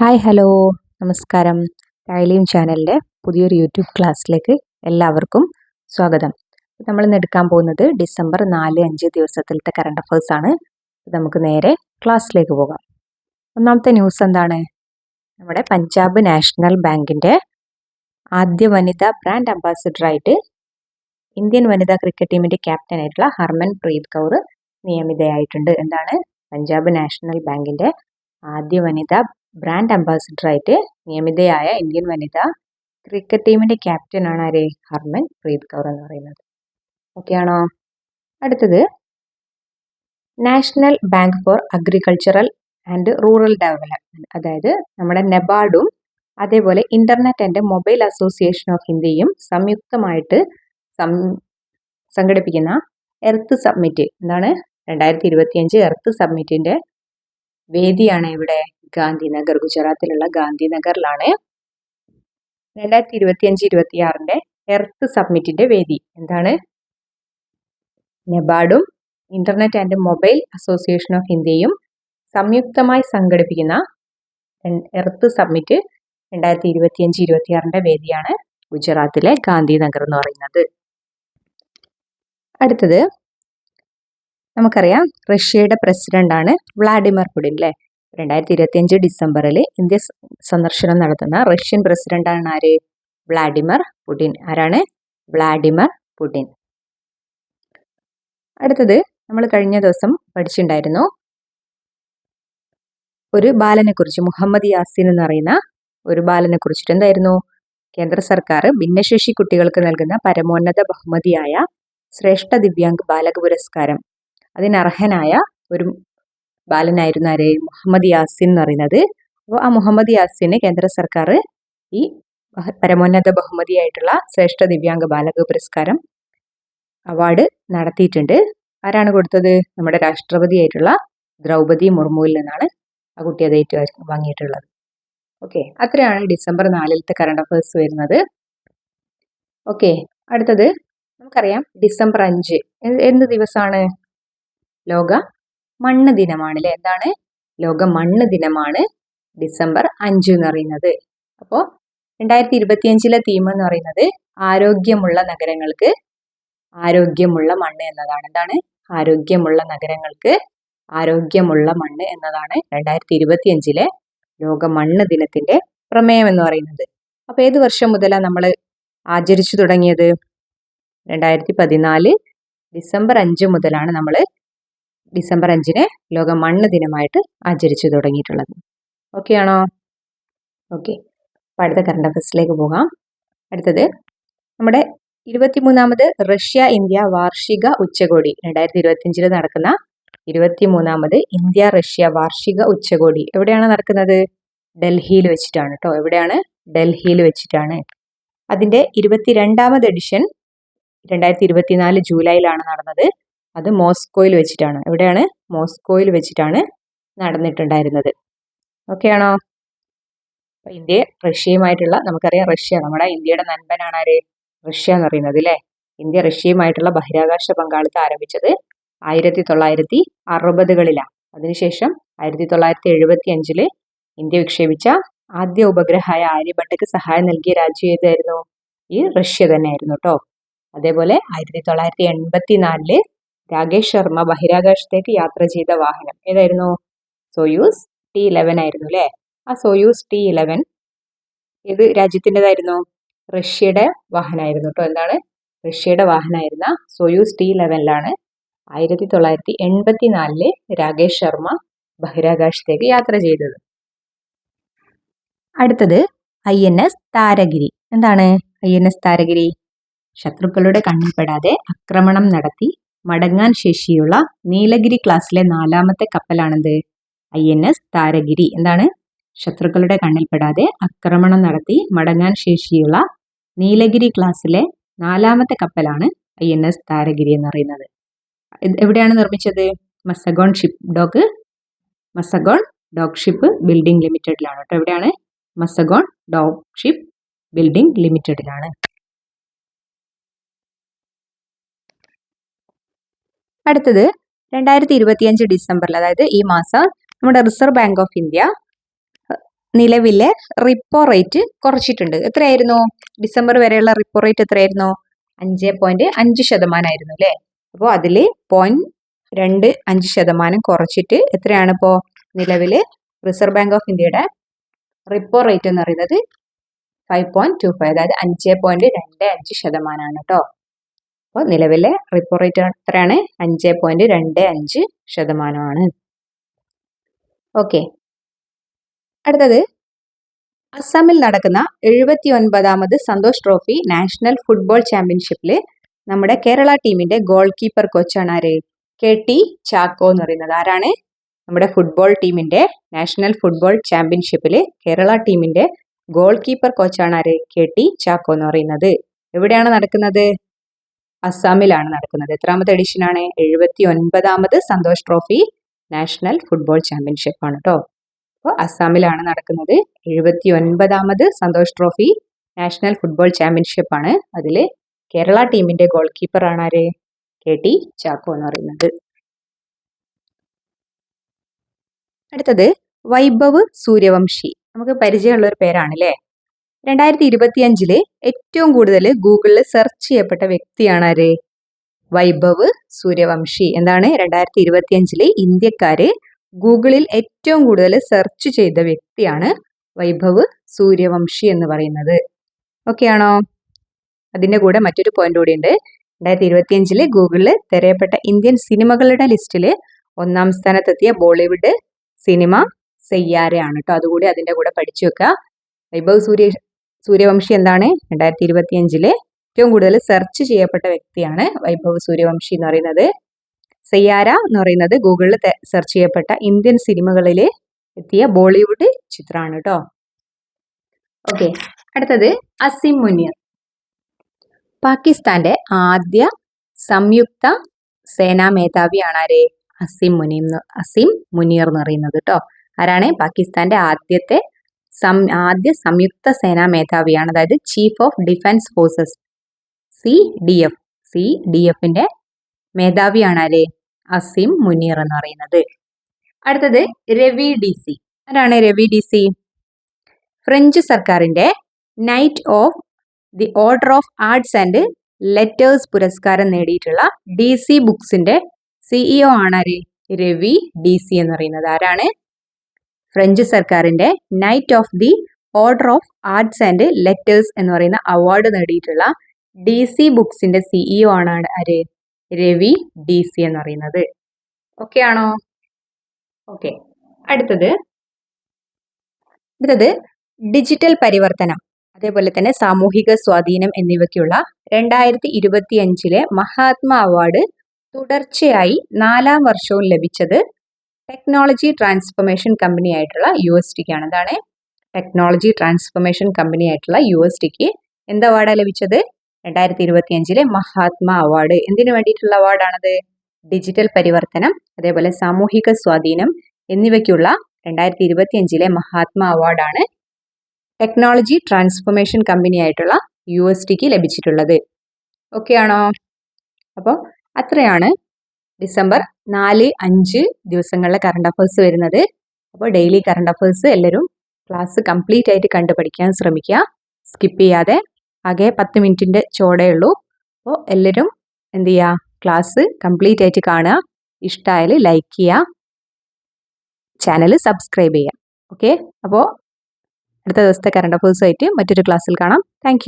Hi hello നമസ്കാരം. ടൈലിയും ചാനലിൻ്റെ പുതിയൊരു യൂട്യൂബ് ക്ലാസ്സിലേക്ക് എല്ലാവർക്കും സ്വാഗതം. നമ്മൾ ഇന്ന് എടുക്കാൻ പോകുന്നത് ഡിസംബർ 4-5 ദിവസത്തിലത്തെ കറണ്ട് അഫേഴ്സ് ആണ്. നമുക്ക് നേരെ ക്ലാസ്സിലേക്ക് പോകാം. ഒന്നാമത്തെ ന്യൂസ് എന്താണ്? നമ്മുടെ പഞ്ചാബ് നാഷണൽ ബാങ്കിൻ്റെ ആദ്യ വനിതാ ബ്രാൻഡ് അംബാസിഡറായിട്ട് ഇന്ത്യൻ വനിതാ ക്രിക്കറ്റ് ടീമിൻ്റെ ക്യാപ്റ്റനായിട്ടുള്ള ഹർമൻ പ്രീത് കൗർ നിയമിതയായിട്ടുണ്ട്. എന്താണ്? പഞ്ചാബ് നാഷണൽ ബാങ്കിൻ്റെ ആദ്യ വനിതാ ബ്രാൻഡ് അംബാസിഡറായിട്ട് നിയമിതയായ ഇന്ത്യൻ വനിതാ ക്രിക്കറ്റ് ടീമിൻ്റെ ക്യാപ്റ്റനാണ് ആര്? ഹർമൻ പ്രീത് കൗർ എന്ന് പറയുന്നത്. ഓക്കെ ആണോ? അടുത്തത് national bank for agricultural and rural development, അതായത് നമ്മുടെ നെബാർഡും അതേപോലെ internet and mobile association of ഇന്ത്യയും സംയുക്തമായിട്ട് സംഘടിപ്പിക്കുന്ന എർത്ത് സബ്മിറ്റ്, എന്താണ് 2025 എർത്ത് സബ്മിറ്റിന്റെ വേദിയാണ് ഇവിടെ ഗാന്ധിനഗർ, ഗുജറാത്തിലുള്ള ഗാന്ധിനഗറിലാണ് 2025-26 എർത്ത് സബ്മിറ്റിന്റെ വേദി. എന്താണ്? നെബാർഡും internet and mobile association of ഇന്ത്യയും സംയുക്തമായി സംഘടിപ്പിക്കുന്ന എർത്ത് സബ്മിറ്റ് 2025-26 വേദിയാണ് ഗുജറാത്തിലെ ഗാന്ധിനഗർ എന്ന് പറയുന്നത്. അടുത്തത് നമുക്കറിയാം, റഷ്യയുടെ പ്രസിഡന്റാണ് വ്ളാഡിമിർ പുടിൻ അല്ലേ. 2025 ഡിസംബറിൽ ഇന്ത്യ സന്ദർശനം നടത്തുന്ന റഷ്യൻ പ്രസിഡന്റാണ് ആര്? Vladimir Putin. ആരാണ്? Vladimir Putin. അടുത്തത് നമ്മൾ കഴിഞ്ഞ ദിവസം പഠിച്ചിട്ടുണ്ടായിരുന്നു ഒരു ബാലനെ കുറിച്ച്, മുഹമ്മദ് യാസിൻ എന്ന് പറയുന്ന ഒരു ബാലനെ കുറിച്ചിട്ട്. എന്തായിരുന്നു? കേന്ദ്ര സർക്കാർ ഭിന്നശേഷി കുട്ടികൾക്ക് നൽകുന്ന പരമോന്നത ബഹുമതിയായ ശ്രേഷ്ഠ ദിവ്യാംഗ് ബാലക പുരസ്കാരം, അതിനർഹനായ ഒരു ബാലനായിരുന്നു ആര്? മുഹമ്മദ് യാസിൻ എന്ന് പറയുന്നത്. അപ്പോൾ ആ മുഹമ്മദ് യാസിന് കേന്ദ്ര സർക്കാർ ഈ പരമോന്നത ബഹുമതിയായിട്ടുള്ള ശ്രേഷ്ഠ ദിവ്യാംഗ ബാലക പുരസ്കാരം അവാർഡ് നടത്തിയിട്ടുണ്ട്. ആരാണ് കൊടുത്തത്? നമ്മുടെ രാഷ്ട്രപതിയായിട്ടുള്ള ദ്രൗപദി മുർമുവിൽ നിന്നാണ് ആ കുട്ടി അത് വാങ്ങിയിട്ടുള്ളത്. ഓക്കെ, അത്രയാണ് ഡിസംബർ 4 കറണ്ട് അഫേഴ്സ് വരുന്നത്. ഓക്കെ, അടുത്തത് നമുക്കറിയാം ഡിസംബർ 5 എന്ത് ദിവസമാണ്? ലോക മണ്ണ് ദിനമാണ് അല്ലെ. എന്താണ്? ലോക മണ്ണ് ദിനമാണ് ഡിസംബർ 5 എന്ന് പറയുന്നത്. അപ്പോൾ 2025 തീം എന്ന് പറയുന്നത് ആരോഗ്യമുള്ള നഗരങ്ങൾക്ക് ആരോഗ്യമുള്ള മണ്ണ് എന്നതാണ്. എന്താണ്? ആരോഗ്യമുള്ള നഗരങ്ങൾക്ക് ആരോഗ്യമുള്ള മണ്ണ് എന്നതാണ് 2025 ലോക മണ്ണ് ദിനത്തിന്റെ പ്രമേയം എന്ന് പറയുന്നത്. അപ്പൊ ഏത് വർഷം മുതലാണ് നമ്മൾ ആചരിച്ചു തുടങ്ങിയത്? 2014 ഡിസംബർ 5 മുതലാണ് നമ്മൾ ഡിസംബർ 5 ലോക മണ്ണ് ദിനമായിട്ട് ആചരിച്ചു തുടങ്ങിയിട്ടുള്ളത്. ഓക്കെ ആണോ? ഓക്കെ, അപ്പോൾ അടുത്ത കറണ്ട് അഫയേഴ്സിലേക്ക് പോകാം. അടുത്തത് നമ്മുടെ 23ാമത് റഷ്യ ഇന്ത്യ വാർഷിക ഉച്ചകോടി, 2025 നടക്കുന്ന 23ാമത് ഇന്ത്യ റഷ്യ വാർഷിക ഉച്ചകോടി എവിടെയാണ് നടക്കുന്നത്? ഡൽഹിയിൽ വെച്ചിട്ടാണ് കേട്ടോ. എവിടെയാണ്? ഡൽഹിയിൽ വെച്ചിട്ടാണ്. അതിന്റെ 22ാമത് എഡിഷൻ 2024 ജൂലൈയിലാണ് നടന്നത്. അത് മോസ്കോയിൽ വെച്ചിട്ടാണ്. എവിടെയാണ്? മോസ്കോയിൽ വെച്ചിട്ടാണ് നടന്നിട്ടുണ്ടായിരുന്നത്. ഓക്കെ ആണോ? ഇന്ത്യ റഷ്യയുമായിട്ടുള്ള, നമുക്കറിയാം റഷ്യ നമ്മുടെ ഇന്ത്യയുടെ നൻപനാണ് ആര്? റഷ്യ എന്ന് പറയുന്നത് അല്ലേ. ഇന്ത്യ റഷ്യയുമായിട്ടുള്ള ബഹിരാകാശ പങ്കാളിത്തം ആരംഭിച്ചത് 1960കളിലാണ്. അതിനുശേഷം 1975 ഇന്ത്യ വിക്ഷേപിച്ച ആദ്യ ഉപഗ്രഹമായ ആര്യഭട്ടയ്ക്ക് സഹായം നൽകിയ രാജ്യം ഏതായിരുന്നു? ഈ റഷ്യ തന്നെയായിരുന്നു കേട്ടോ. അതേപോലെ 1984 രാകേഷ് ശർമ്മ ബഹിരാകാശത്തേക്ക് യാത്ര ചെയ്ത വാഹനം ഏതായിരുന്നു? സോയൂസ് T-11 ആയിരുന്നു അല്ലേ. ആ സോയൂസ് T-11 ഏത് രാജ്യത്തിൻ്റെതായിരുന്നു? റഷ്യയുടെ വാഹനമായിരുന്നു കേട്ടോ. എന്താണ്? റഷ്യയുടെ വാഹനമായിരുന്ന സോയൂസ് T-11 1984 രാകേഷ് ശർമ്മ ബഹിരാകാശത്തേക്ക് യാത്ര ചെയ്തത്. അടുത്തത് INS താരഗിരി. എന്താണ് INS താരഗിരി? ശത്രുക്കളുടെ കണ്ണിൽപ്പെടാതെ ആക്രമണം നടത്തി മടങ്ങാൻ ശേഷിയുള്ള നീലഗിരി ക്ലാസ്സിലെ 4ാമത്തെ കപ്പലാണെന്ത്? INS താരഗിരി. എന്താണ്? ശത്രുക്കളുടെ കണ്ണിൽപ്പെടാതെ ആക്രമണം നടത്തി മടങ്ങാൻ ശേഷിയുള്ള നീലഗിരി ക്ലാസ്സിലെ 4ാമത്തെ കപ്പലാണ് INS താരഗിരി എന്ന് പറയുന്നത്. എവിടെയാണ് നിർമ്മിച്ചത്? മസഗോൺ ഡോക്ക് ഷിപ്പ് ബിൽഡിംഗ് ലിമിറ്റഡിലാണ് കേട്ടോ. എവിടെയാണ്? മസഗോൺ ഡോക്ക് ഷിപ്പ് ബിൽഡിംഗ് ലിമിറ്റഡിലാണ്. അടുത്തത് 2025 ഡിസംബറിൽ, അതായത് ഈ മാസം നമ്മുടെ റിസർവ് ബാങ്ക് ഓഫ് ഇന്ത്യ നിലവിലെ റിപ്പോ റേറ്റ് കുറച്ചിട്ടുണ്ട്. എത്രയായിരുന്നു? ഡിസംബർ വരെയുള്ള റിപ്പോ റേറ്റ് എത്രയായിരുന്നു? 5.5% അല്ലേ? അപ്പോൾ അതിൽ 0.25% കുറച്ചിട്ട് എത്രയാണ് ഇപ്പോൾ നിലവിൽ റിസർവ് ബാങ്ക് ഓഫ് ഇന്ത്യയുടെ റിപ്പോ റേറ്റ് എന്ന് പറയുന്നത് 5.25, അതായത് 5.25% കേട്ടോ. അപ്പോൾ നിലവിലെ റിപ്പോ റേറ്റ് എത്രയാണ്? 5.25%. ഓക്കെ, അടുത്തത് അസാമിൽ നടക്കുന്ന 79ാമത് സന്തോഷ് ട്രോഫി നാഷണൽ ഫുട്ബോൾ ചാമ്പ്യൻഷിപ്പിൽ നമ്മുടെ കേരള ടീമിന്റെ ഗോൾ കീപ്പർ കോച്ചാണ് ആര്? KT ചാക്കോ എന്ന് പറയുന്നത്. ആരാണ്? നമ്മുടെ ഫുട്ബോൾ ടീമിന്റെ നാഷണൽ ഫുട്ബോൾ ചാമ്പ്യൻഷിപ്പിൽ കേരള ടീമിന്റെ ഗോൾ കീപ്പർ കോച്ചാണ് ആര്? KT ചാക്കോ എന്ന് പറയുന്നത്. എവിടെയാണ് നടക്കുന്നത്? അസാമിലാണ് നടക്കുന്നത്. എത്രാമത്തെ എഡിഷനാണ്? 79ാമത് Santosh trophy national football championship ആണ് കേട്ടോ. അപ്പോൾ അസാമിലാണ് നടക്കുന്നത്. 79ാമത് Santosh trophy national football championship ആണ്. അതിൽ കേരള ടീമിന്റെ ഗോൾ കീപ്പർ ആണ് ആര്? KT ചാക്കോ എന്ന് പറയുന്നത്. അടുത്തത് വൈഭവ് സൂര്യവംശി. നമുക്ക് പരിചയമുള്ള ഒരു പേരാണ് അല്ലേ? 2025 ഏറ്റവും കൂടുതൽ ഗൂഗിളിൽ സെർച്ച് ചെയ്യപ്പെട്ട വ്യക്തിയാണ് ആര്? വൈഭവ് സൂര്യവംശി. എന്താണ്? 2025 ഇന്ത്യക്കാര് ഗൂഗിളിൽ ഏറ്റവും കൂടുതൽ സെർച്ച് ചെയ്ത വ്യക്തിയാണ് വൈഭവ് സൂര്യവംശി എന്ന് പറയുന്നത്. ഓക്കെ ആണോ? അതിന്റെ കൂടെ മറ്റൊരു പോയിന്റ് കൂടി ഉണ്ട്. 2025 ഗൂഗിളിൽ തിരയപ്പെട്ട ഇന്ത്യൻ സിനിമകളുടെ ലിസ്റ്റിൽ 1ാം സ്ഥാനത്തെത്തിയ ബോളിവുഡ് സിനിമ സെയ്യാരയാണ് കേട്ടോ. അതുകൂടി അതിന്റെ കൂടെ പഠിച്ചു വെക്കുക. വൈഭവ് സൂര്യവംശി എന്താണ്? 2025 ഏറ്റവും കൂടുതൽ സെർച്ച് ചെയ്യപ്പെട്ട വ്യക്തിയാണ് വൈഭവ് സൂര്യവംശി എന്ന് പറയുന്നത്. സെയ്യാര എന്ന് പറയുന്നത് ഗൂഗിളിൽ സെർച്ച് ചെയ്യപ്പെട്ട ഇന്ത്യൻ സിനിമകളിൽ എത്തിയ ബോളിവുഡ് ചിത്രമാണ് കേട്ടോ. ഓക്കെ, അടുത്തത് അസിം മുനീർ. പാകിസ്ഥാന്റെ ആദ്യ സംയുക്ത സേനാ മേധാവിയാണ് ആര്? അസിം മുനീർ എന്ന് പറയുന്നത് കേട്ടോ. ആരാണ്? പാകിസ്ഥാന്റെ ആദ്യ സംയുക്ത സേനാ മേധാവിയാണ്. അതായത് ചീഫ് ഓഫ് ഡിഫൻസ് ഫോഴ്സസ്, CDF-ന്റെ മേധാവിയാണ് ആര്? അസിം മുനീർ എന്ന് പറയുന്നത്. അടുത്തത് രവി DC. ആരാണ് രവി DC? ഫ്രഞ്ച് സർക്കാരിന്റെ knight of the order of arts and letters പുരസ്കാരം നേടിയിട്ടുള്ള DC ബുക്സിന്റെ CEO ആണ് ആര്? രവി DC എന്ന് പറയുന്നത്. ആരാണ്? ഫ്രഞ്ച് സർക്കാരിന്റെ knight of the order of arts and letters എന്ന് പറയുന്ന അവാർഡ് നേടിയിട്ടുള്ള DC ബുക്സിന്റെ CEO ആണ് ആര്? രവി DC എന്ന് പറയുന്നത്. ഓക്കെ ആണോ? ഓക്കെ, അടുത്തത് ഡിജിറ്റൽ പരിവർത്തനം, അതേപോലെ തന്നെ സാമൂഹിക സ്വാധീനം എന്നിവയ്ക്കുള്ള 2025 മഹാത്മാ അവാർഡ് തുടർച്ചയായി 4ാം വർഷവും ലഭിച്ചത് ടെക്നോളജി ട്രാൻസ്ഫോർമേഷൻ കമ്പനി ആയിട്ടുള്ള USTക്കാണ്. എന്താണ്? ടെക്നോളജി ട്രാൻസ്ഫോർമേഷൻ കമ്പനി ആയിട്ടുള്ള USTക്ക് എന്ത് അവാർഡാണ് ലഭിച്ചത്? 2025 മഹാത്മാ അവാർഡ്. എന്തിനു വേണ്ടിയിട്ടുള്ള അവാർഡാണത്? ഡിജിറ്റൽ പരിവർത്തനം, അതേപോലെ സാമൂഹിക സ്വാധീനം എന്നിവയ്ക്കുള്ള 2025 മഹാത്മാ അവാർഡാണ് ടെക്നോളജി ട്രാൻസ്ഫോർമേഷൻ കമ്പനി ആയിട്ടുള്ള USTക്ക് ലഭിച്ചിട്ടുള്ളത്. ഓക്കെ ആണോ? അപ്പോൾ അത്രയാണ് ഡിസംബർ 4, 5 ദിവസങ്ങളിലെ കറണ്ട് അഫയേഴ്സ് വരുന്നത്. അപ്പോൾ ഡെയിലി കറണ്ട് അഫയേഴ്സ് എല്ലാവരും ക്ലാസ് കംപ്ലീറ്റ് ആയിട്ട് കണ്ടു പഠിക്കാൻ ശ്രമിക്കുക, സ്കിപ്പ് ചെയ്യാതെ. ആകെ 10 മിനിറ്റിൻ്റെ ചോടേ ഉള്ളൂ. അപ്പോൾ എല്ലാവരും എന്ത് ചെയ്യുക? ക്ലാസ് കംപ്ലീറ്റ് ആയിട്ട് കാണുക. ഇഷ്ടമായാൽ ലൈക്ക് ചെയ്യുക, ചാനൽ സബ്സ്ക്രൈബ് ചെയ്യുക. ഓക്കെ, അപ്പോൾ അടുത്ത ദിവസത്തെ കറണ്ട് അഫയേഴ്സുമായിട്ട് മറ്റൊരു ക്ലാസ്സിൽ കാണാം. താങ്ക്